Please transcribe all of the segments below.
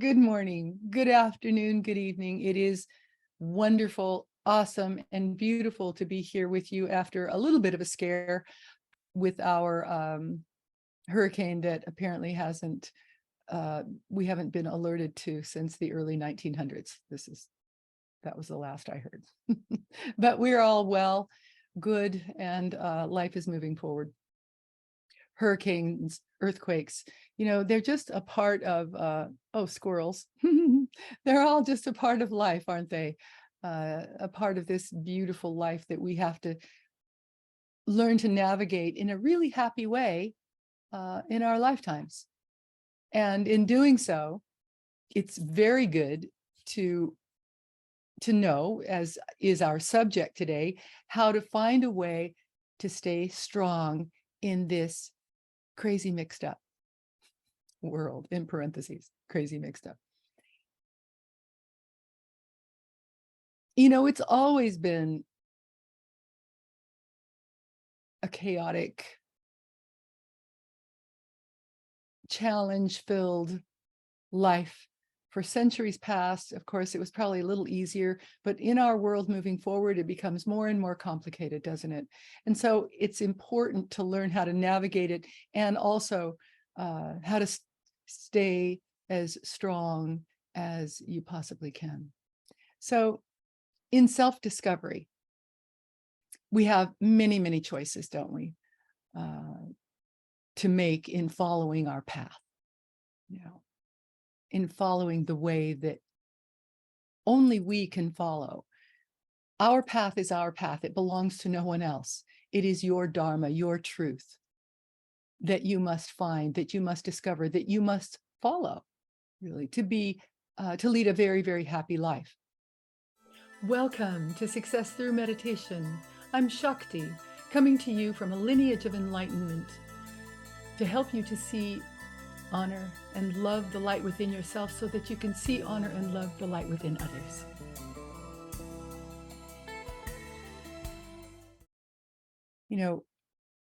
Good morning, good afternoon, good evening. It is wonderful, awesome, and beautiful to be here with you after a little bit of a scare with our hurricane that apparently we haven't been alerted to since the early 1900s. That was the last I heard. But we're all well, good, and life is moving forward. Hurricanes, earthquakes, they're just a part of, squirrels. They're all just a part of life, aren't they? A part of this beautiful life that we have to learn to navigate in a really happy way in our lifetimes. And in doing so, it's very good to know, as is our subject today, how to find a way to stay strong in this crazy mixed up world, in parentheses, crazy mixed up. It's always been a chaotic, challenge-filled life for centuries past. Of course, it was probably a little easier, but in our world moving forward, it becomes more and more complicated, doesn't it? And so it's important to learn how to navigate it, and also how to stay as strong as you possibly can. So in self-discovery, we have many, many choices, don't we, to make in following our path, in following the way that only we can follow. Our path is our path. It belongs to no one else. It is your Dharma, your truth that you must find, that you must discover, that you must follow, really, to lead a very, very happy life. Welcome to Success Through Meditation. I'm Shakti, coming to you from a lineage of enlightenment to help you to see, honor, and love the light within yourself so that you can see, honor, and love the light within others.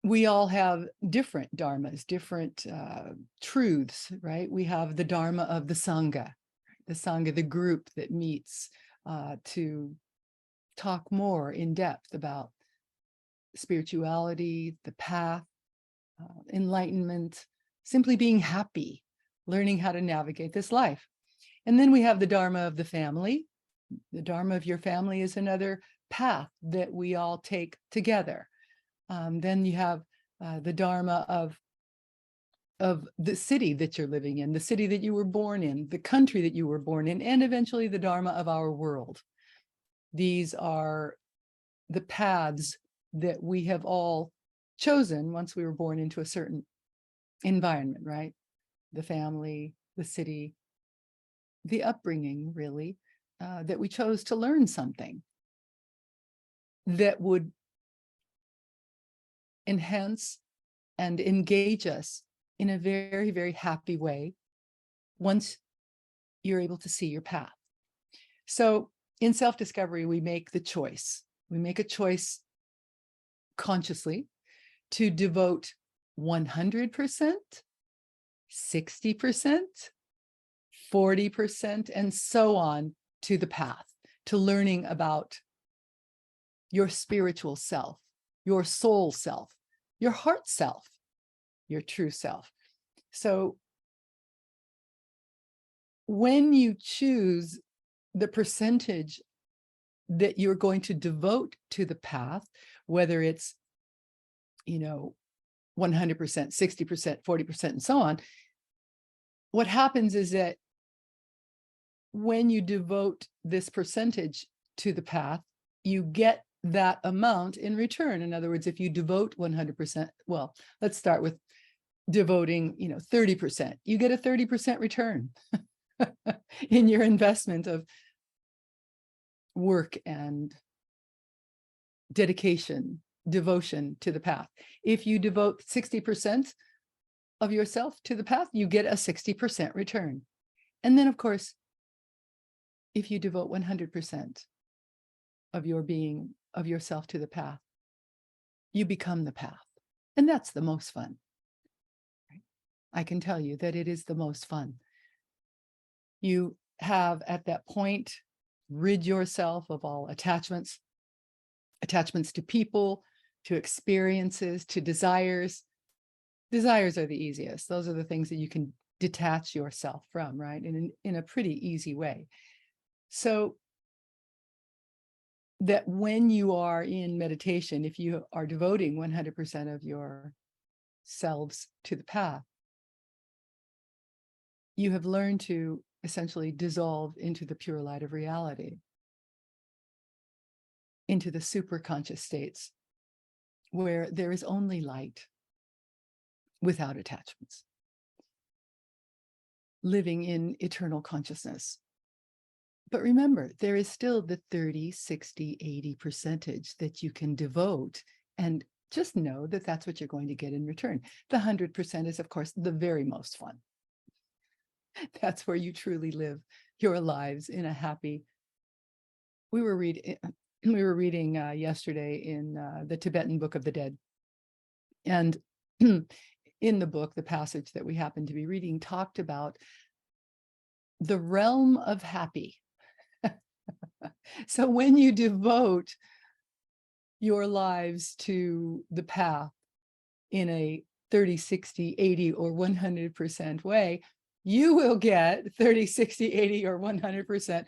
We all have different dharmas, different truths, right? We have the dharma of the Sangha, the group that meets to talk more in depth about spirituality, the path, enlightenment, simply being happy, learning how to navigate this life. And then we have the dharma of the family. The dharma of your family is another path that we all take together. Then you have the dharma of the city that you're living in, the city that you were born in, the country that you were born in, and eventually the dharma of our world. These are the paths that we have all chosen once we were born into a certain environment, right? The family, the city, the upbringing, really, that we chose to learn something that would enhance and engage us in a very, very happy way once you're able to see your path. So in self-discovery, we make the choice. We make a choice consciously to devote 100%, 60%, 40%, and so on to the path, to learning about your spiritual self, your soul self, your heart self, your true self. So when you choose the percentage that you're going to devote to the path, whether it's, 100%, 60%, 40%, and so on, what happens is that when you devote this percentage to the path, you get that amount in return. In other words, if you devote 100%, well, let's start with devoting, 30%, you get a 30% return in your investment of work and dedication, devotion to the path. If you devote 60% of yourself to the path, you get a 60% return. And then, of course, if you devote 100% of your being, of yourself to the path, you become the path. And that's the most fun. I can tell you that it is the most fun. You have at that point rid yourself of all attachments to people, to experiences, to desires. Desires are the easiest. Those are the things that you can detach yourself from, right? In a pretty easy way. So that when you are in meditation, if you are devoting 100% of your selves to the path, you have learned to essentially dissolve into the pure light of reality, into the superconscious states where there is only light without attachments, living in eternal consciousness. But remember, there is still the 30, 60, 80 percentage that you can devote, and just know that that's what you're going to get in return. The 100% is, of course, the very most fun. That's where you truly live your lives in a happy. We were reading yesterday in the Tibetan Book of the Dead, and in the book, the passage that we happened to be reading talked about the realm of happy. So when you devote your lives to the path in a 30, 60, 80, or 100% way, you will get 30, 60, 80, or 100%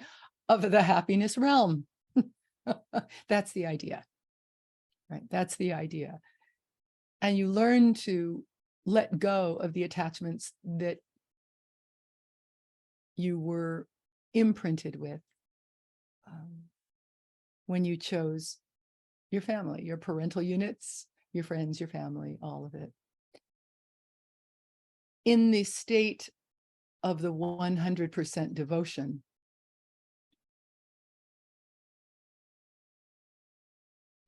of the happiness realm. That's the idea, right? That's the idea. And you learn to let go of the attachments that you were imprinted with when you chose your family, your parental units, your friends, your family, all of it. In the state of the 100% devotion,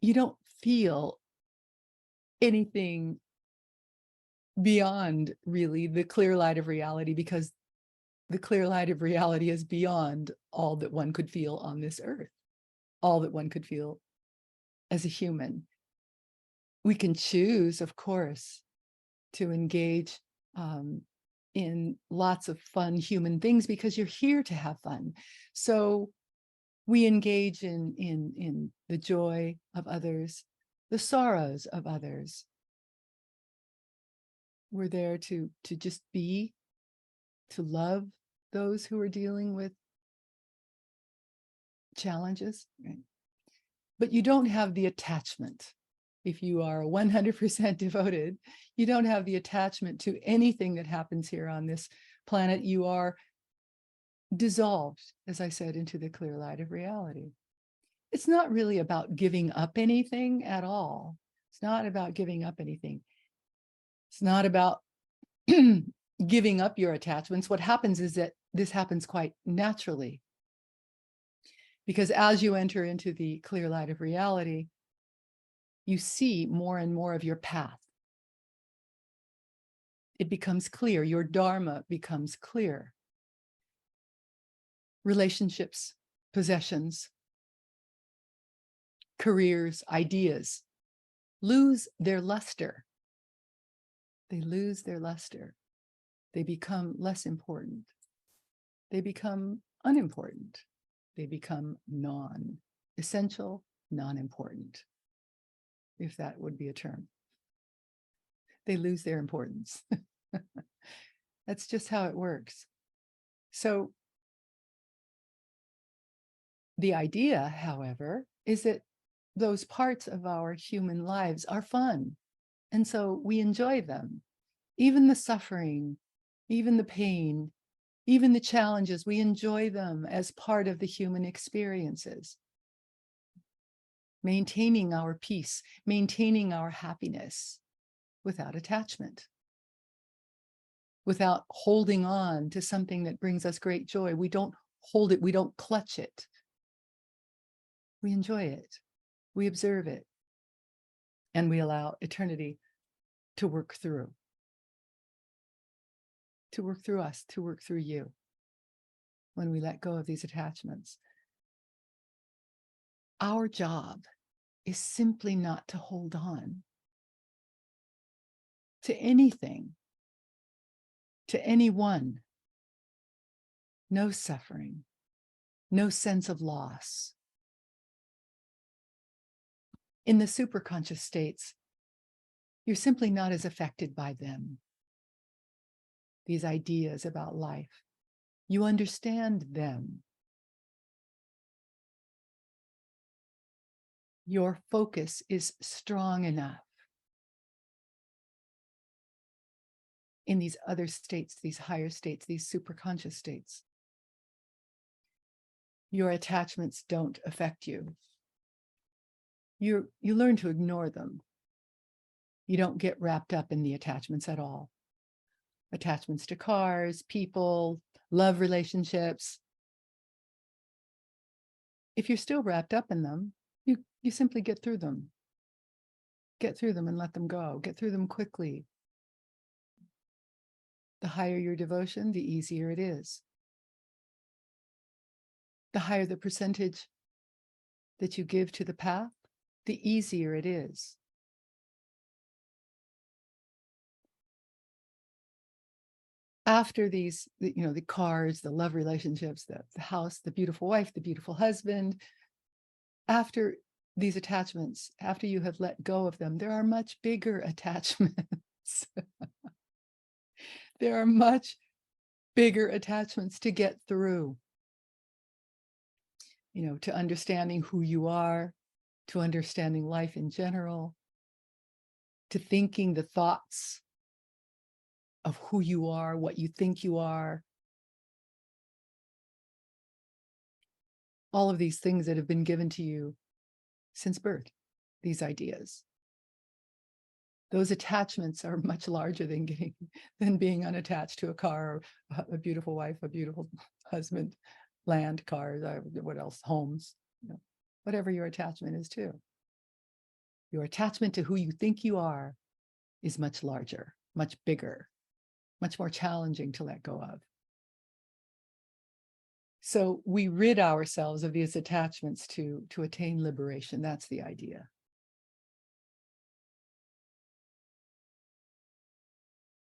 you don't feel anything beyond really the clear light of reality, because the clear light of reality is beyond all that one could feel on this earth, all that one could feel as a human. We can choose, of course, to engage in lots of fun human things because you're here to have fun. So we engage in the joy of others, the sorrows of others. We're there to just be, to love those who are dealing with challenges, right? But you don't have the attachment. If you are 100% devoted, you don't have the attachment to anything that happens here on this planet. You are dissolved, as I said, into the clear light of reality. It's not really about giving up anything at all. It's not about giving up anything. It's not about giving up your attachments. What happens is that this happens quite naturally. Because as you enter into the clear light of reality, you see more and more of your path. It becomes clear. Your Dharma becomes clear. Relationships, possessions, careers, ideas lose their luster. They lose their luster. They become less important. They become unimportant. They become non-essential, non-important, if that would be a term. They lose their importance. That's just how it works. So the idea, however, is that those parts of our human lives are fun. And so we enjoy them. Even the suffering, even the pain, even the challenges, we enjoy them as part of the human experiences. Maintaining our peace, maintaining our happiness without attachment, without holding on to something that brings us great joy. We don't hold it, we don't clutch it. We enjoy it, we observe it, and we allow eternity to work through us, to work through you when we let go of these attachments. Our job is simply not to hold on to anything, to anyone, no suffering, no sense of loss. In the superconscious states, you're simply not as affected by them, these ideas about life. You understand them. Your focus is strong enough in these other states, these higher states, these superconscious states. Your attachments don't affect you. You learn to ignore them. You don't get wrapped up in the attachments at all. Attachments to cars, people, love relationships. If you're still wrapped up in them, you simply get through them. Get through them and let them go. Get through them quickly. The higher your devotion, the easier it is. The higher the percentage that you give to the path, the easier it is. After these, the cars, the love relationships, the house, the beautiful wife, the beautiful husband, after these attachments, after you have let go of them, there are much bigger attachments. There are much bigger attachments to get through. To understanding who you are, to understanding life in general, to thinking the thoughts of who you are, what you think you are. All of these things that have been given to you since birth, these ideas. Those attachments are much larger than being unattached to a car, or a beautiful wife, a beautiful husband, land, cars, what else, homes, whatever your attachment is to. Your attachment to who you think you are is much larger, much bigger, much more challenging to let go of. So we rid ourselves of these attachments to attain liberation. That's the idea.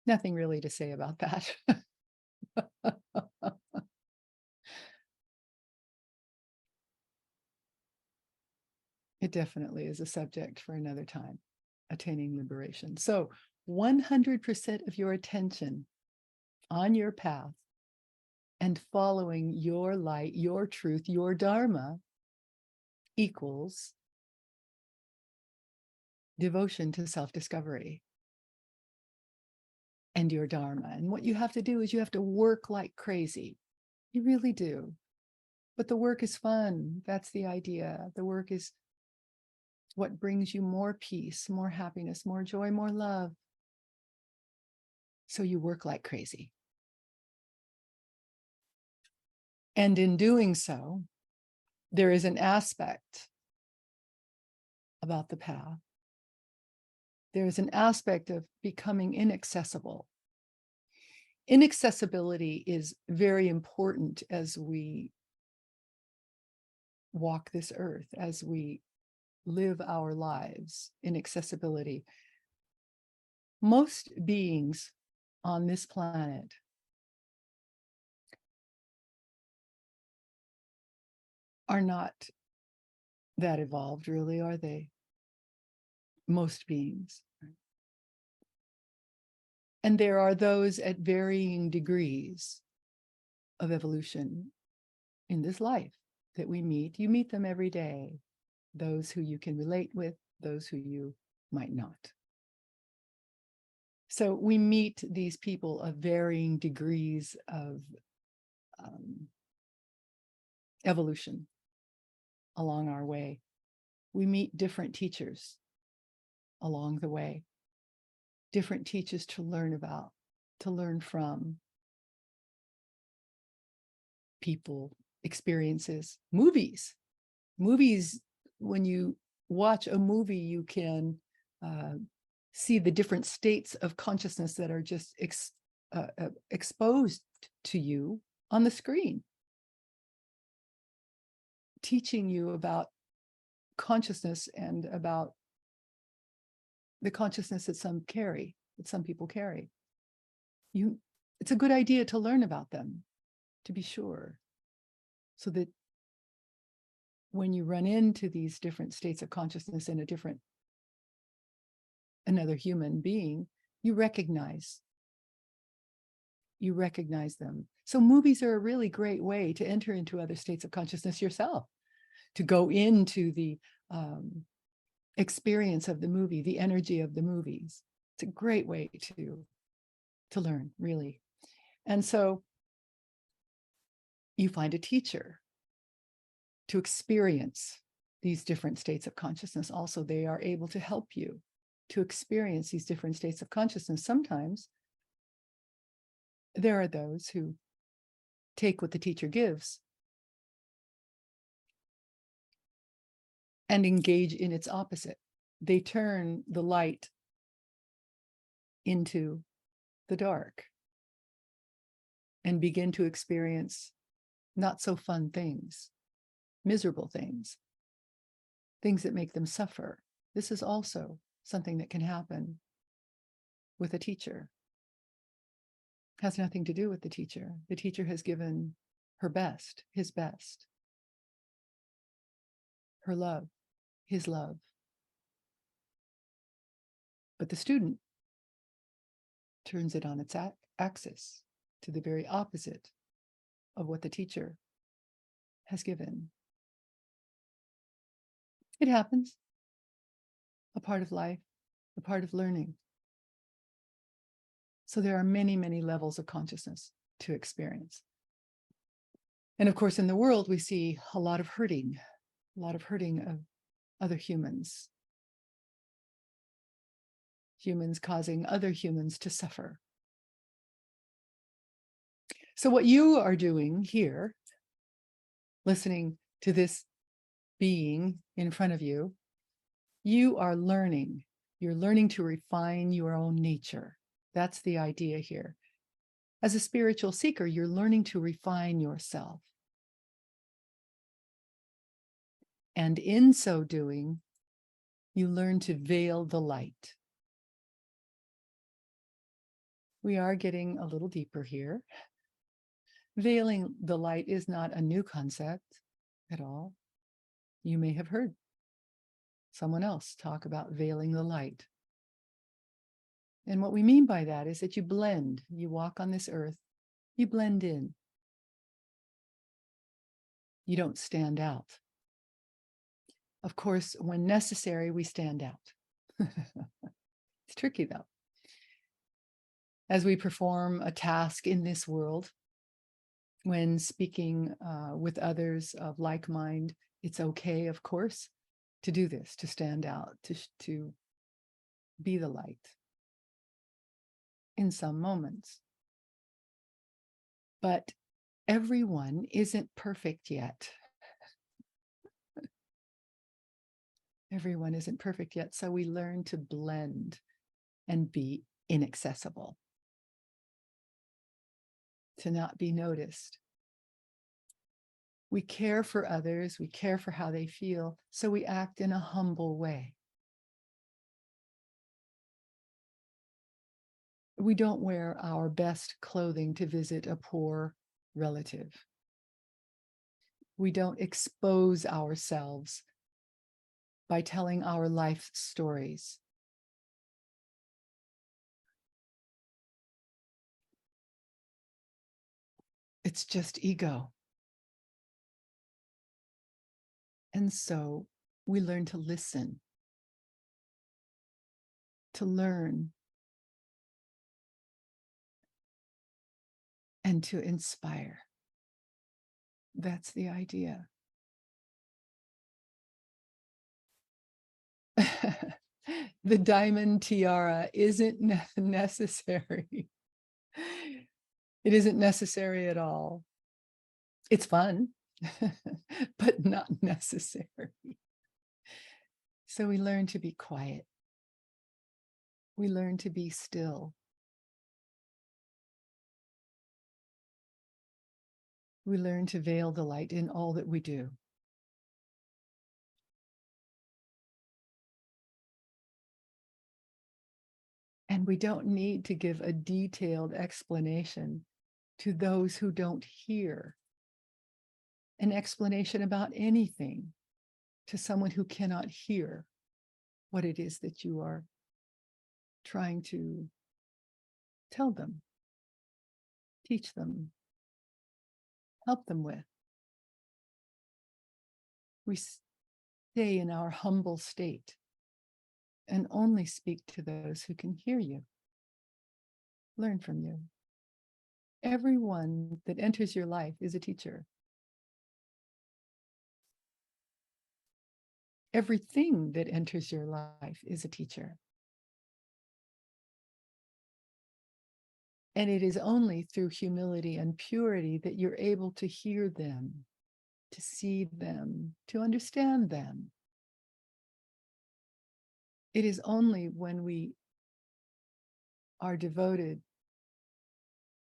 Nothing really to say about that. It definitely is a subject for another time, attaining liberation. So 100% of your attention on your path and following your light, your truth, your Dharma equals devotion to self-discovery and your Dharma. And what you have to do is you have to work like crazy. You really do. But the work is fun. That's the idea. The work is what brings you more peace, more happiness, more joy, more love. So you work like crazy. And in doing so, there is an aspect about the path. There is an aspect of becoming inaccessible. Inaccessibility is very important as we walk this earth, as we live our lives. Inaccessibility. Most beings on this planet are not that evolved, really, are they? Most beings. And there are those at varying degrees of evolution in this life that we meet. You meet them every day. Those who you can relate with, those who you might not. So we meet these people of varying degrees of evolution along our way. We meet different teachers along the way, different teachers to learn about, to learn from, people, experiences, movies. Movies, when you watch a movie, you can see the different states of consciousness that are just exposed to you on the screen, teaching you about consciousness and about the consciousness that some people carry. It's a good idea to learn about them. to be sure, so that when you run into these different states of consciousness in another human being, you recognize them. So movies are a really great way to enter into other states of consciousness yourself, to go into the experience of the movie, the energy of the movies. It's a great way to learn, really. And so you find a teacher to experience these different states of consciousness. Also, they are able to help you to experience these different states of consciousness. Sometimes there are those who take what the teacher gives and engage in its opposite. They turn the light into the dark and begin to experience not so fun things, miserable things, things that make them suffer. This is also something that can happen with a teacher. It has nothing to do with the teacher. The teacher has given her best, his best, her love, his love. But the student turns it on its axis to the very opposite of what the teacher has given. It happens. A part of life, a part of learning. So there are many, many levels of consciousness to experience. And of course, in the world, we see a lot of hurting of other humans, humans causing other humans to suffer. So what you are doing here, listening to this being in front of you, you are learning. You're learning to refine your own nature. That's the idea here. As a spiritual seeker, you're learning to refine yourself. And in so doing, you learn to veil the light. We are getting a little deeper here. Veiling the light is not a new concept at all. You may have heard someone else talk about veiling the light. And what we mean by that is that you blend. You walk on this earth, you blend in. You don't stand out. Of course, when necessary, we stand out. It's tricky, though. As we perform a task in this world, when speaking with others of like mind, it's okay, of course, to do this, to stand out, to be the light in some moments. But everyone isn't perfect yet. Everyone isn't perfect yet, so we learn to blend and be inaccessible, to not be noticed. We care for others, we care for how they feel, so we act in a humble way. We don't wear our best clothing to visit a poor relative. We don't expose ourselves by telling our life stories. It's just ego. And so we learn to listen, to learn, and to inspire. That's the idea. The diamond tiara isn't necessary. It isn't necessary at all. It's fun, but not necessary. So we learn to be quiet. We learn to be still. We learn to veil the light in all that we do. And we don't need to give a detailed explanation to those who don't hear, an explanation about anything to someone who cannot hear what it is that you are trying to tell them, teach them, help them with. We stay in our humble state and only speak to those who can hear you, learn from you. Everyone that enters your life is a teacher. Everything that enters your life is a teacher. And it is only through humility and purity that you're able to hear them, to see them, to understand them. It is only when we are devoted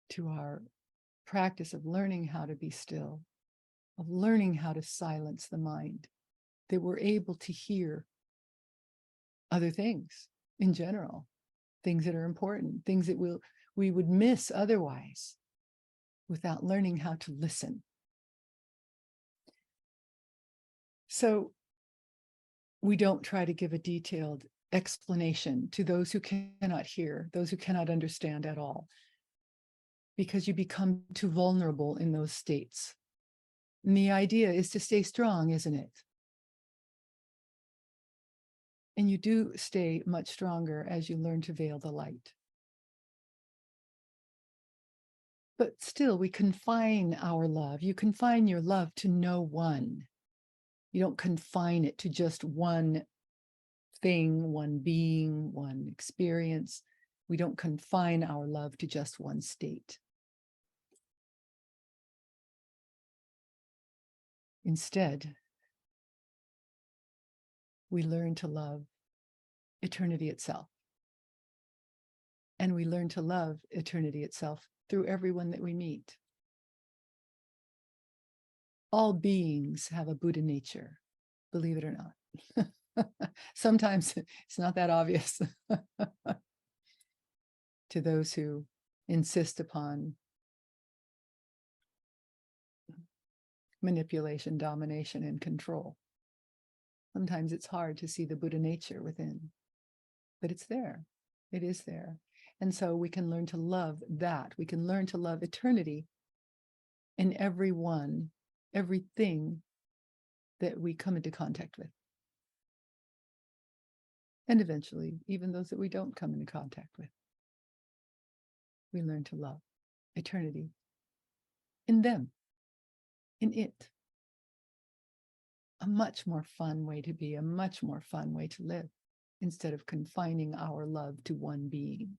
to our practice of learning how to be still, of learning how to silence the mind, that we're able to hear other things in general, things that are important, things that we would miss otherwise without learning how to listen. So we don't try to give a detailed explanation to those who cannot hear, those who cannot understand at all, because you become too vulnerable in those states. And the idea is to stay strong, isn't it? And you do stay much stronger as you learn to veil the light. But still, we confine our love. You confine your love to no one. You don't confine it to just one thing, one being, one experience. We don't confine our love to just one state. Instead, we learn to love eternity itself. And we learn to love eternity itself through everyone that we meet. All beings have a Buddha nature, believe it or not. Sometimes it's not that obvious to those who insist upon manipulation, domination, and control. Sometimes it's hard to see the Buddha nature within, but it's there. It is there. And so we can learn to love that. We can learn to love eternity in everyone, everything that we come into contact with. And eventually, even those that we don't come into contact with. We learn to love eternity in them, in it. A much more fun way to be, a much more fun way to live, instead of confining our love to one being.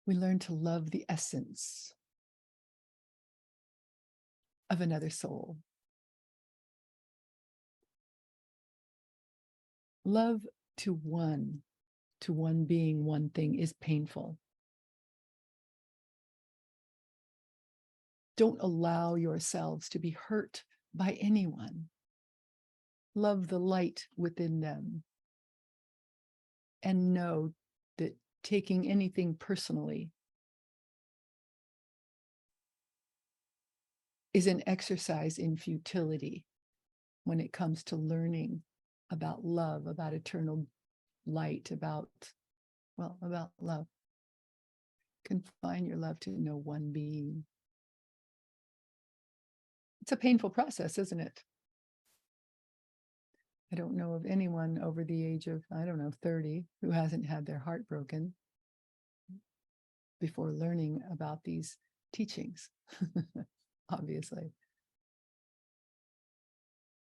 We learn to love the essence of another soul. Love to one being, one thing is painful. Don't allow yourselves to be hurt by anyone. Love the light within them. And know that taking anything personally is an exercise in futility when it comes to learning about love, about eternal light, about love. Confine your love to no one being. It's a painful process, isn't it? I don't know of anyone over the age of, 30 who hasn't had their heart broken before learning about these teachings, obviously.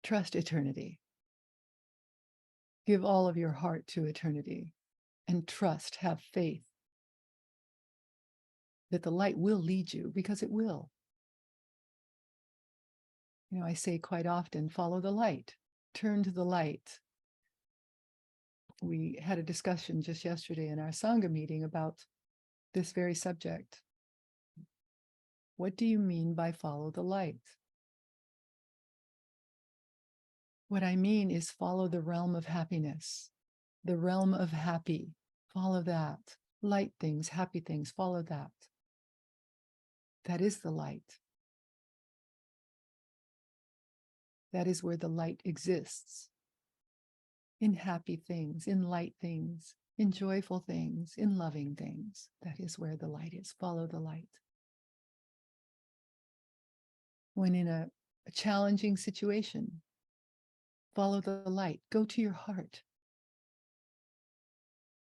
Trust eternity. Give all of your heart to eternity and trust, have faith that the light will lead you, because it will. I say quite often, follow the light, turn to the light. We had a discussion just yesterday in our Sangha meeting about this very subject. What do you mean by follow the light? What I mean is follow the realm of happiness, the realm of happy. Follow that. light things, happy things, follow that. That is the light. That is where the light exists. In happy things, in light things, in joyful things, in loving things. That is where the light is. Follow the light. When in a challenging situation, follow the light. Go to your heart.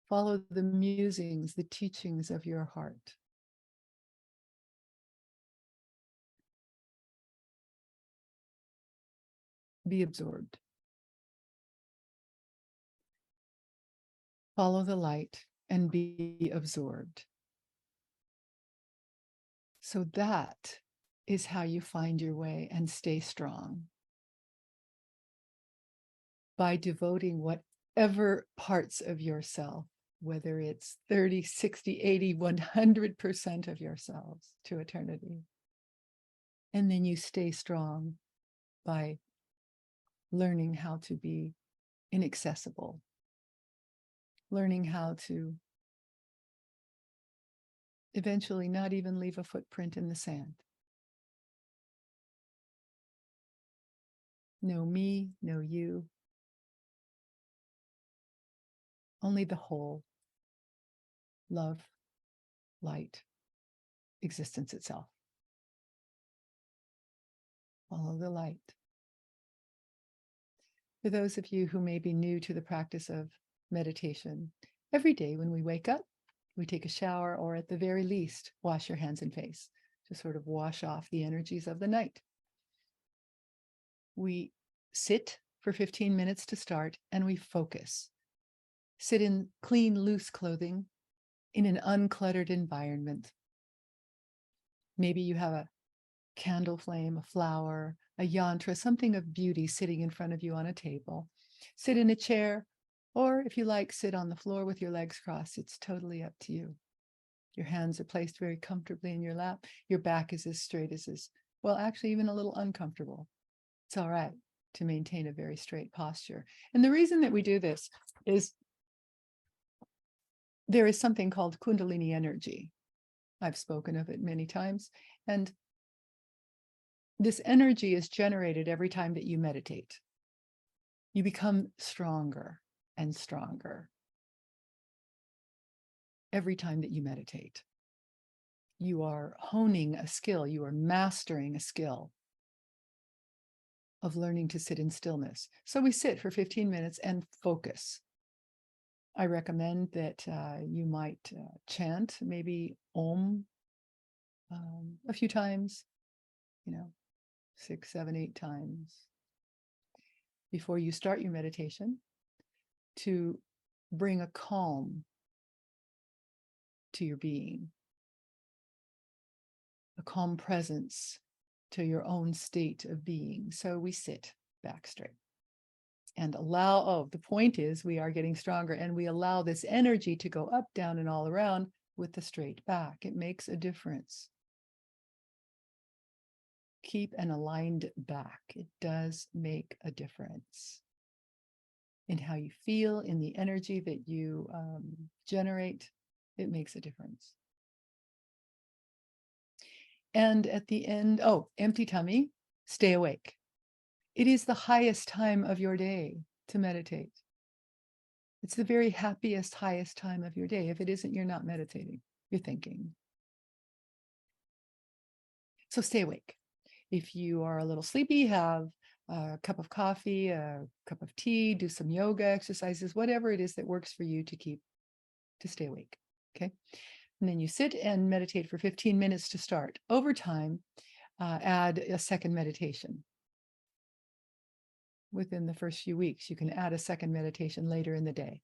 Follow the musings, the teachings of your heart. Be absorbed. Follow the light and be absorbed. So that is how you find your way and stay strong. By devoting whatever parts of yourself, whether it's 30, 60, 80, 100% of yourselves to eternity. And then you stay strong by learning how to be inaccessible, learning how to eventually not even leave a footprint in the sand. No me, no you. Only the whole, love, light, existence itself. Follow the light. For those of you who may be new to the practice of meditation, every day when we wake up, we take a shower, or at the very least, wash your hands and face to sort of wash off the energies of the night. We sit for 15 minutes to start, and we focus. Sit in clean, loose clothing in an uncluttered environment. Maybe you have a candle flame, a flower, a yantra, something of beauty sitting in front of you on a table. Sit in a chair, or if you like, sit on the floor with your legs crossed. It's totally up to you. Your hands are placed very comfortably in your lap. Your back is as straight as well, actually even a little uncomfortable. It's all right to maintain a very straight posture. And the reason that we do this is there is something called Kundalini energy. I've spoken of it many times. And this energy is generated every time that you meditate. You become stronger and stronger every time that you meditate. You are honing a skill, you are mastering a skill of learning to sit in stillness. So we sit for 15 minutes and focus. I recommend that you might chant maybe Om a few times, 6, 7, 8 times before you start your meditation, to bring a calm to your being, a calm presence to your own state of being. So we sit back straight and allow, the point is we are getting stronger, and we allow this energy to go up, down, and all around with the straight back. It makes a difference. Keep an aligned back. It does make a difference in how you feel, in the energy that you generate. It makes a difference. And at the end, empty tummy, stay awake. It is the highest time of your day to meditate. It's the very happiest, highest time of your day. If it isn't, you're not meditating, you're thinking. So stay awake. If you are a little sleepy, have a cup of coffee, a cup of tea, do some yoga exercises, whatever it is that works for you to stay awake. Okay. And then you sit and meditate for 15 minutes to start. Over time, add a second meditation. Within the first few weeks, you can add a second meditation later in the day.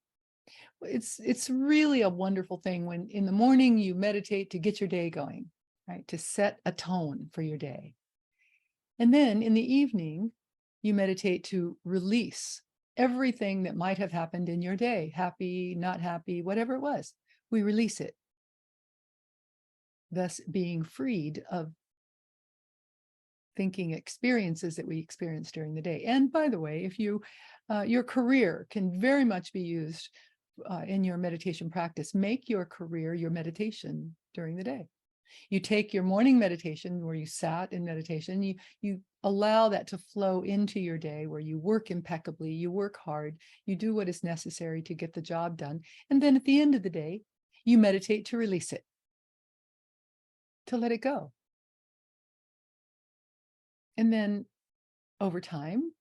It's really a wonderful thing when in the morning you meditate to get your day going, right? To set a tone for your day. And then in the evening, you meditate to release everything that might have happened in your day, happy, not happy, whatever it was. We release it, thus being freed of thinking experiences that we experience during the day. And by the way, if your career can very much be used in your meditation practice, make your career your meditation during the day. You take your morning meditation where you sat in meditation, you allow that to flow into your day where you work impeccably, you work hard, you do what is necessary to get the job done. And then at the end of the day, you meditate to release it, to let it go. And then over time,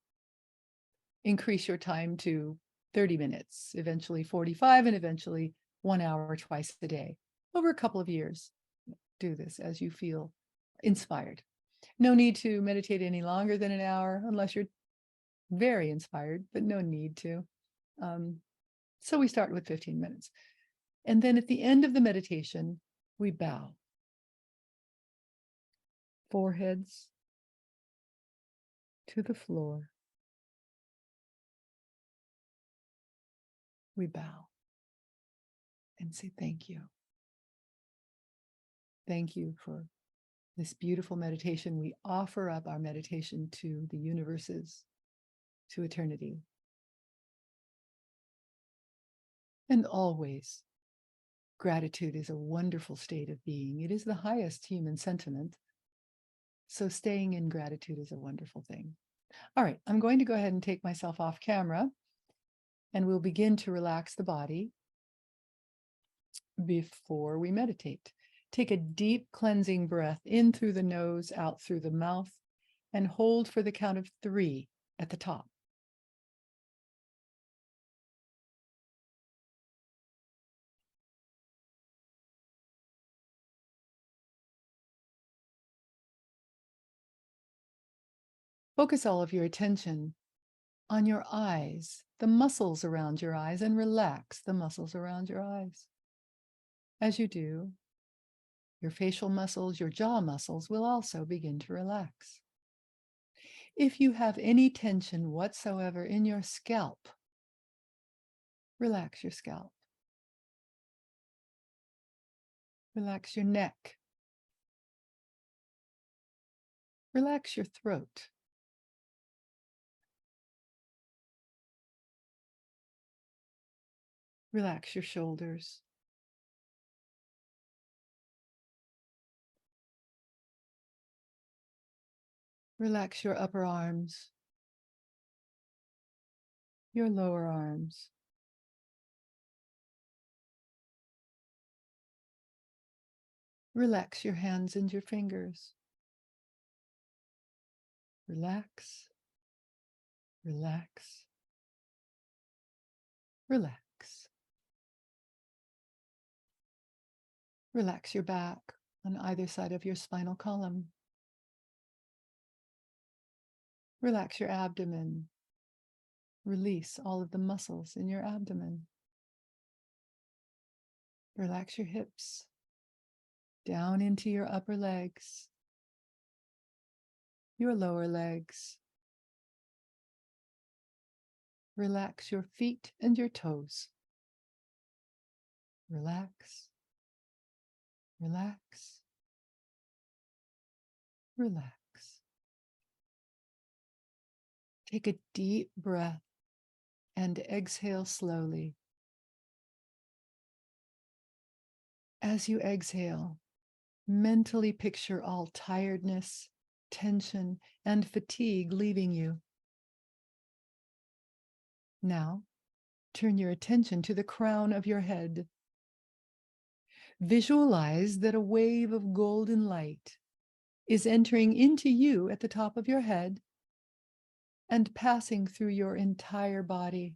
increase your time to 30 minutes, eventually 45, and eventually 1 hour twice a day. Over a couple of years, do this as you feel inspired. No need to meditate any longer than an hour unless you're very inspired, but no need to. So we start with 15 minutes. And then at the end of the meditation, we bow. Foreheads to the floor. We bow and say thank you. Thank you for this beautiful meditation. We offer up our meditation to the universes, to eternity. And always, gratitude is a wonderful state of being. It is the highest human sentiment. So staying in gratitude is a wonderful thing. All right, I'm going to go ahead and take myself off camera, and we'll begin to relax the body before we meditate. Take a deep cleansing breath in through the nose, out through the mouth, and hold for the count of 3 at the top. Focus all of your attention on your eyes, the muscles around your eyes, and relax the muscles around your eyes. As you do, your facial muscles, your jaw muscles will also begin to relax. If you have any tension whatsoever in your scalp, relax your scalp. Relax your neck. Relax your throat. Relax your shoulders. Relax your upper arms, your lower arms. Relax your hands and your fingers. Relax, relax, relax. Relax your back on either side of your spinal column. Relax your abdomen. Release all of the muscles in your abdomen. Relax your hips down into your upper legs, your lower legs. Relax your feet and your toes. Relax, relax, relax. Take a deep breath and exhale slowly. As you exhale, mentally picture all tiredness, tension, and fatigue leaving you. Now, turn your attention to the crown of your head. Visualize that a wave of golden light is entering into you at the top of your head and passing through your entire body.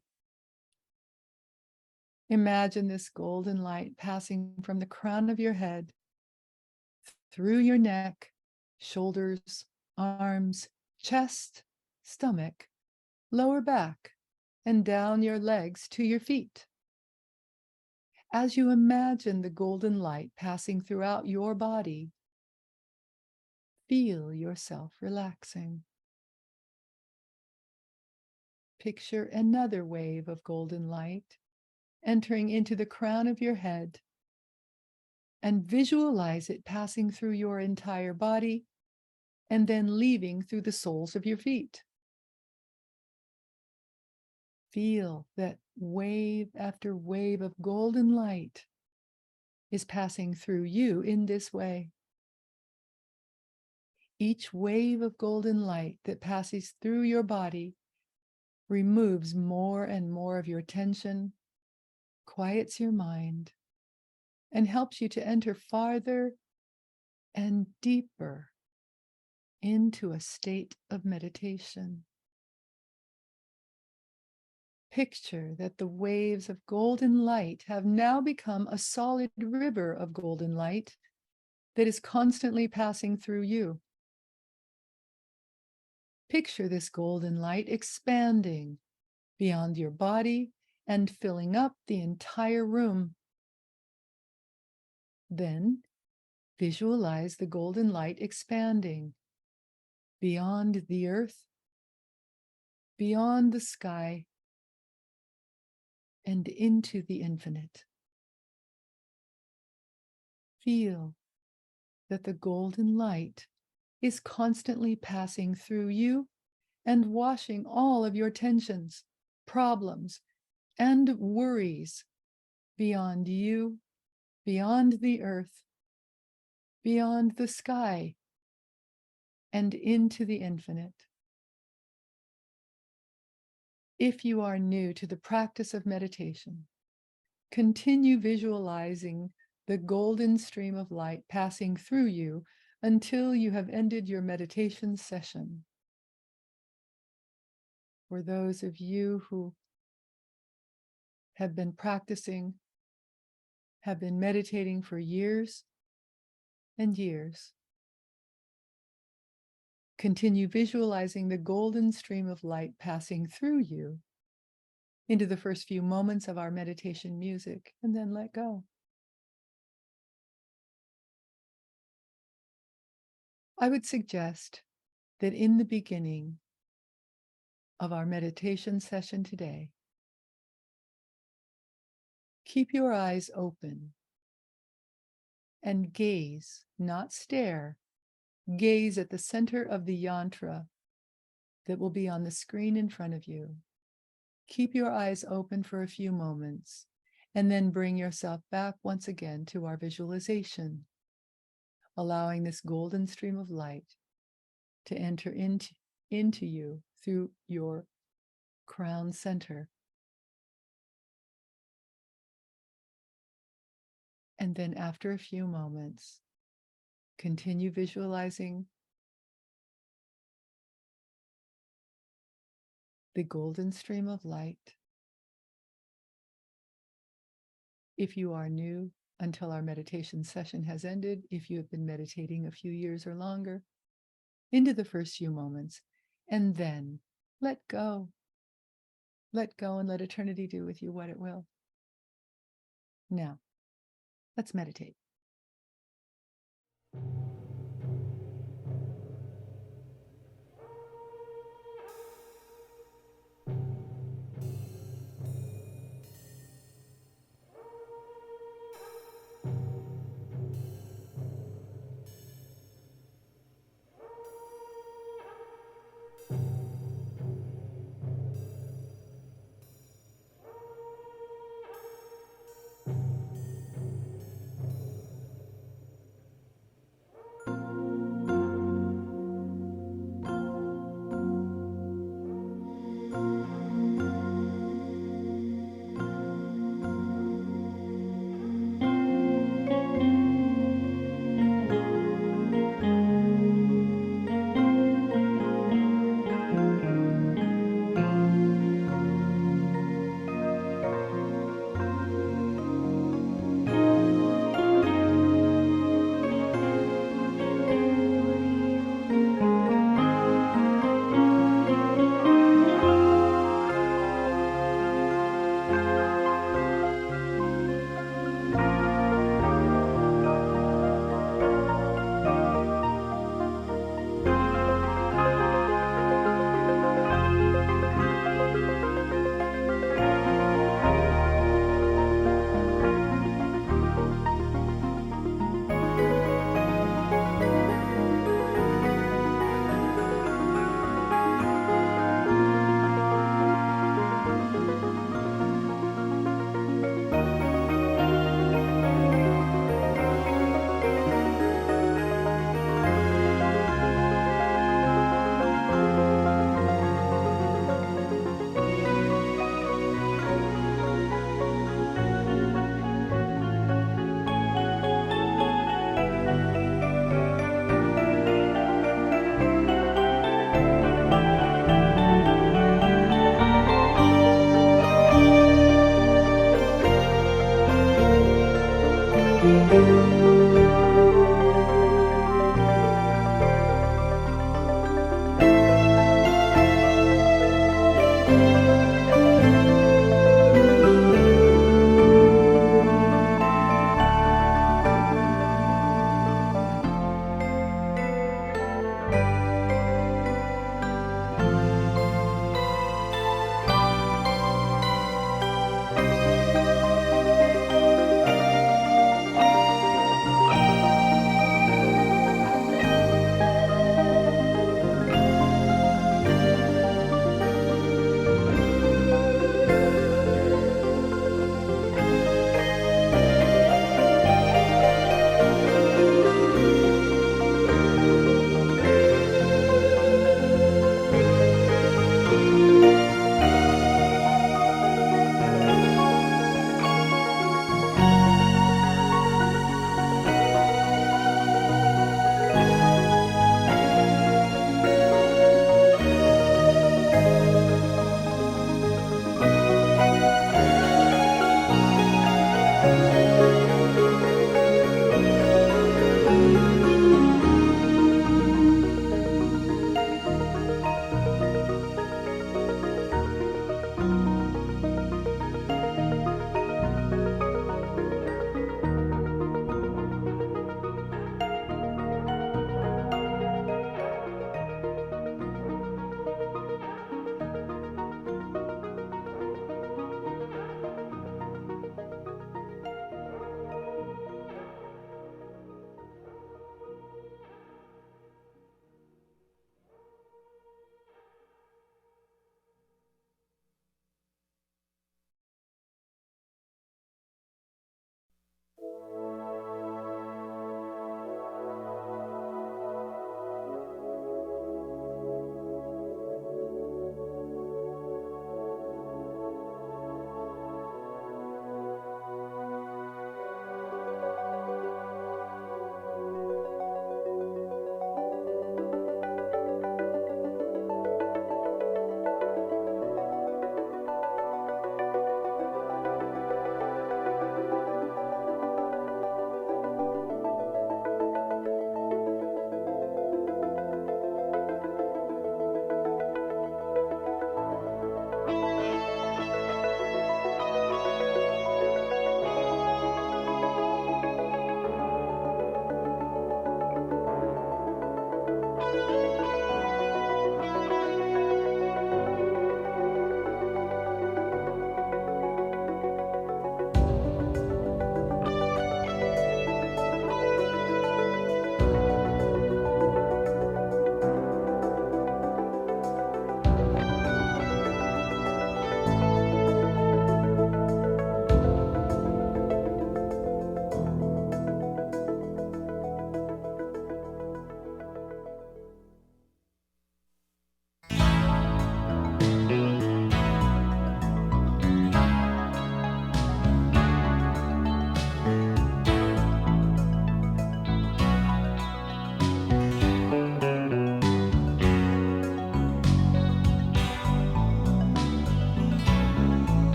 Imagine this golden light passing from the crown of your head, through your neck, shoulders, arms, chest, stomach, lower back, and down your legs to your feet. As you imagine the golden light passing throughout your body, feel yourself relaxing. Picture another wave of golden light entering into the crown of your head, and visualize it passing through your entire body and then leaving through the soles of your feet. Feel that wave after wave of golden light is passing through you in this way. Each wave of golden light that passes through your body removes more and more of your tension, quiets your mind, and helps you to enter farther and deeper into a state of meditation. Picture that the waves of golden light have now become a solid river of golden light that is constantly passing through you. Picture this golden light expanding beyond your body and filling up the entire room. Then visualize the golden light expanding beyond the earth, beyond the sky, and into the infinite. Feel that the golden light is constantly passing through you and washing all of your tensions, problems, and worries beyond you, beyond the earth, beyond the sky, and into the infinite. If you are new to the practice of meditation, continue visualizing the golden stream of light passing through you until you have ended your meditation session. For those of you who have been practicing, have been meditating for years and years, continue visualizing the golden stream of light passing through you into the first few moments of our meditation music, and then let go. I would suggest that in the beginning of our meditation session today, keep your eyes open and gaze, not stare, gaze at the center of the yantra that will be on the screen in front of you. Keep your eyes open for a few moments and then bring yourself back once again to our visualization, allowing this golden stream of light to enter into you through your crown center. And then after a few moments, continue visualizing the golden stream of light. If you are new, until our meditation session has ended, if you have been meditating a few years or longer, into the first few moments, and then let go. Let go and let eternity do with you what it will. Now, let's meditate.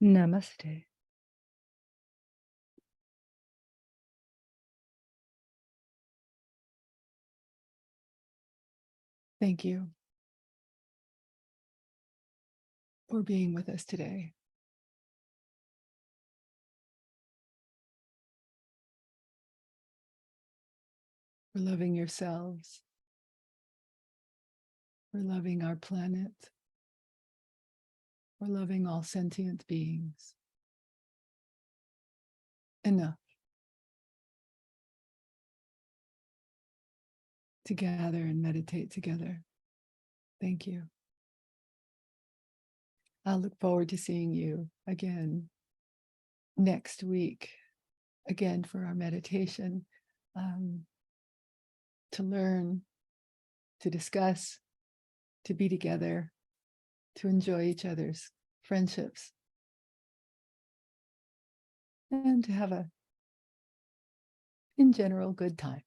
Namaste. Thank you for being with us today. For loving yourselves. For loving our planet. For loving all sentient beings. Enough to gather and meditate together. Thank you. I'll look forward to seeing you again next week, again for our meditation, to learn, to discuss, to be together, to enjoy each other's friendships, and to have a, in general, good time.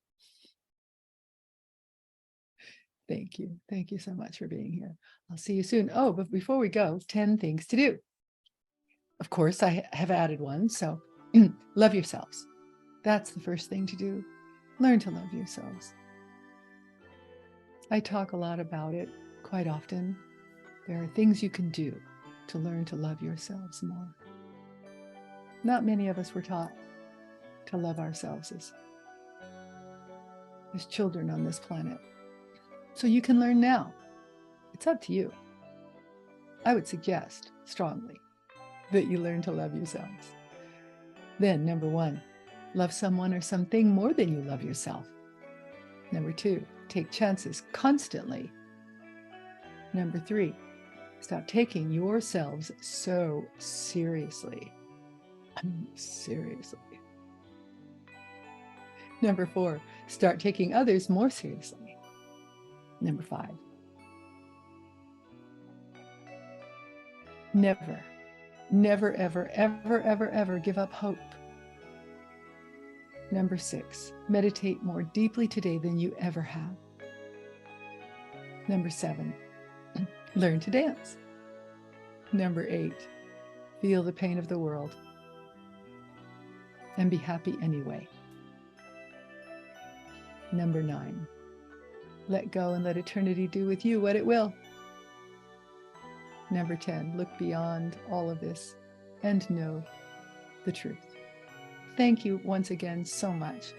Thank you. Thank you so much for being here. I'll see you soon. Oh, but before we go, 10 things to do. Of course, I have added one. So love yourselves. That's the first thing to do. Learn to love yourselves. I talk a lot about it quite often. There are things you can do to learn to love yourselves more. Not many of us were taught to love ourselves as children on this planet. So you can learn now. It's up to you. I would suggest strongly that you learn to love yourselves. Then, number 1, love someone or something more than you love yourself. Number 2, take chances constantly. Number 3, stop taking yourselves so seriously. Seriously. Number 4, start taking others more seriously. Number 5, never, ever give up hope. Number 6, meditate more deeply today than you ever have. Number 7, learn to dance. Number 8, feel the pain of the world and be happy anyway. Number 9, let go and let eternity do with you what it will. Number 10, look beyond all of this and know the truth. Thank you once again so much.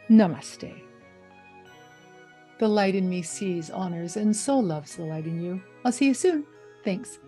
Namaste. The light in me sees, honors, and so loves the light in you. I'll see you soon. Thanks.